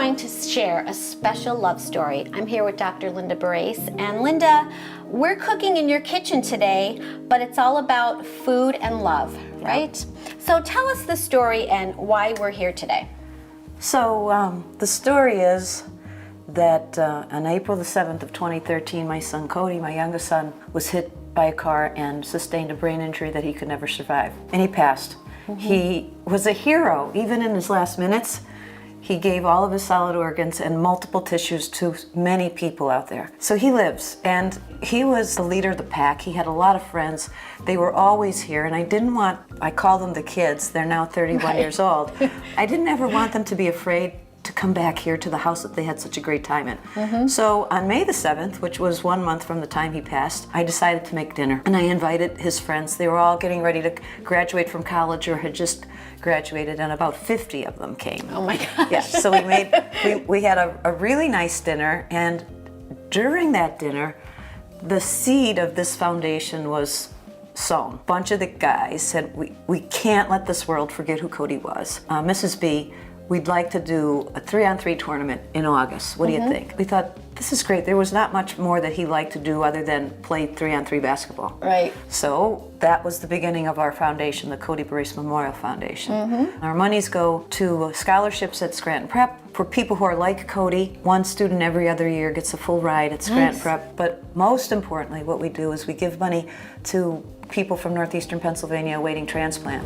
going to share a special love story. I'm here with Dr. Linda Barace. And Linda, we're cooking in your kitchen today, but it's all about food and love, right? So tell us the story and why we're here today. So the story is that on April the 7th of 2013, my son Cody, my youngest son, was hit by a car and sustained a brain injury that he could never survive. And he passed. He was a hero. Even in his last minutes, he gave all of his solid organs and multiple tissues to many people out there. So he lives, and he was the leader of the pack. He had a lot of friends. They were always here, and I call them the kids. They're now 31 years old. I didn't ever want them to be afraid to come back here to the house that they had such a great time in. So on May the 7th, which was 1 month from the time he passed, I decided to make dinner. And I invited his friends. They were all getting ready to graduate from college or had just graduated, and about 50 of them came. Oh my gosh. Yeah, so we had a really nice dinner, and during that dinner, the seed of this foundation was sown. A bunch of the guys said, we can't let this world forget who Cody was. Mrs. B, we'd like to do a 3-on-3 tournament in August. What do you think? We thought, this is great. There was not much more that he liked to do other than play 3-on-3 basketball. Right. So that was the beginning of our foundation, the Cody Barace Memorial Foundation. Our monies go to scholarships at Scranton Prep for people who are like Cody. One student every other year gets a full ride at Scranton Prep. But most importantly, what we do is we give money to people from northeastern Pennsylvania awaiting transplant.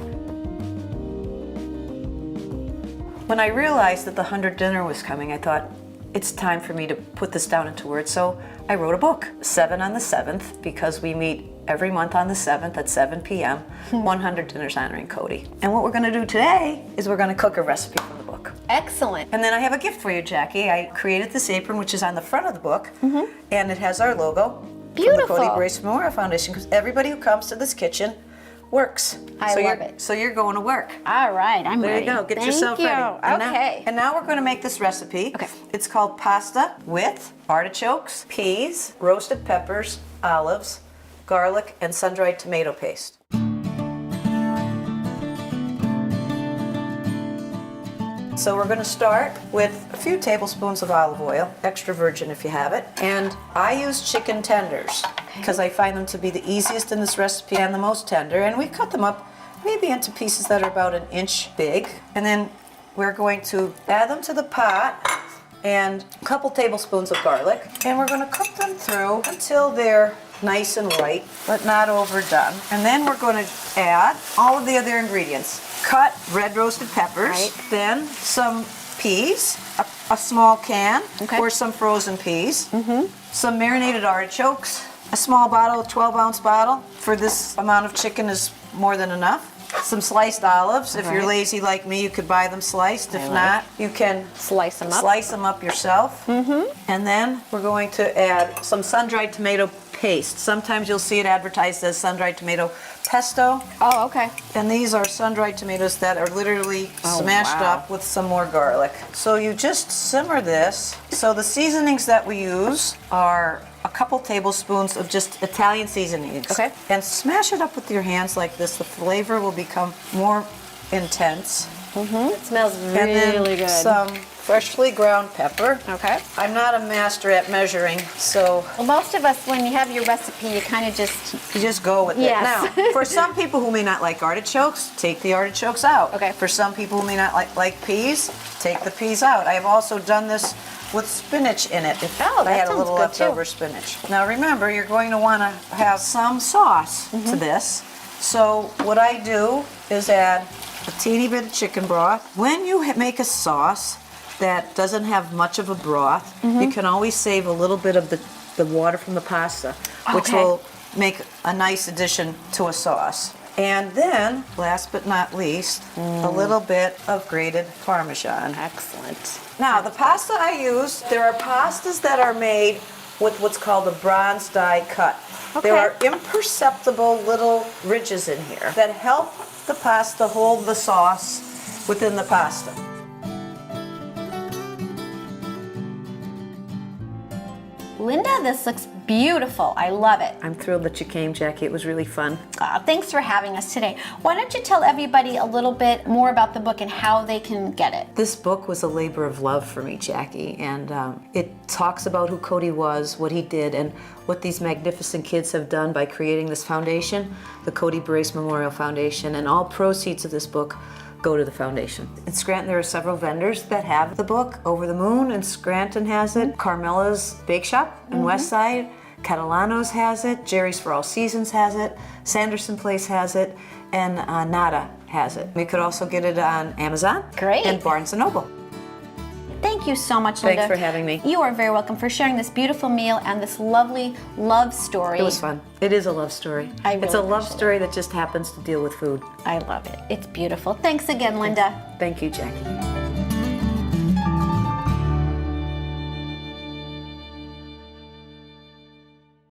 When I realized that the 100 dinner was coming, I thought, it's time for me to put this down into words. So I wrote a book, 7 on the 7th, because we meet every month on the 7th at 7 p.m., 100 dinners honoring Cody. And what we're gonna do today is we're gonna cook a recipe from the book. Excellent. And then I have a gift for you, Jackie. I created this apron, which is on the front of the book, and it has our logo. Beautiful. From the Cody Barace Memorial Foundation, because everybody who comes to this kitchen works. I love it. So you're going to work. All right, I'm ready. There you go. Get Thank yourself you. ready. And now we're going to make this recipe. Okay. It's called pasta with artichokes, peas, roasted peppers, olives, garlic, and sun-dried tomato paste. So we're going to start with a few tablespoons of olive oil, extra virgin if you have it. And I use chicken tenders because I find them to be the easiest in this recipe and the most tender. And we cut them up maybe into pieces that are about 1 inch big. And then we're going to add them to the pot and a couple tablespoons of garlic. And we're going to cook them through until they're nice and white, but not overdone. And then we're going to add all of the other ingredients. Cut red roasted peppers, then some peas, a small can, or some frozen peas, some marinated artichokes, a small bottle, a 12-ounce bottle. For this amount of chicken is more than enough. Some sliced olives. If you're lazy like me, you could buy them sliced. If not, you can slice them up yourself. And then we're going to add some sun-dried tomato paste. Sometimes you'll see it advertised as sun-dried tomato pesto. Oh, okay. And these are sun-dried tomatoes that are literally smashed up with some more garlic. So you just simmer this. So the seasonings that we use are a couple tablespoons of just Italian seasonings. Okay. And smash it up with your hands like this. The flavor will become more intense. It smells And then really good. some freshly ground pepper. Okay. I'm not a master at measuring, so Well, most of us, when you have your recipe, you kind of just... you just go with Yes. it. Now, for some people who may not like artichokes, take the artichokes out. Okay. For some people who may not like peas, take the peas out. I have also done this with spinach in it. If Oh, that I had a sounds little good, too. leftover spinach. Now remember, you're going to want to have some sauce to this. So what I do is add a teeny bit of chicken broth. When you make a sauce that doesn't have much of a broth, you can always save a little bit of the water from the pasta, which will make a nice addition to a sauce. And then, last but not least, a little bit of grated Parmesan. Excellent. Now, the pasta I use, there are pastas that are made with what's called a bronze die cut. Okay. There are imperceptible little ridges in here that help the pasta hold the sauce within the pasta. Linda, this looks Beautiful. I love it. I'm thrilled that you came, Jackie. It was really fun. Thanks for having us today. Why don't you tell everybody a little bit more about the book and how they can get it? This book was a labor of love for me, Jackie, and it talks about who Cody was, what he did, and what these magnificent kids have done by creating this foundation, the Cody Brace Memorial Foundation, and all proceeds of this book go to the foundation. In Scranton, there are several vendors that have the book. Over the Moon in Scranton has it. Carmela's Bake Shop in West Side. Catalano's has it. Jerry's For All Seasons has it. Sanderson Place has it. And Nada has it. We could also get it on Amazon. Great. And Barnes & Noble. Thank you so much, Linda. Thanks for having me. You are very welcome for sharing this beautiful meal and this lovely love story. It was fun. It is a love story. It's a love story that just happens to deal with food. I love it. It's beautiful. Thanks again, Linda. Thank you, Jackie.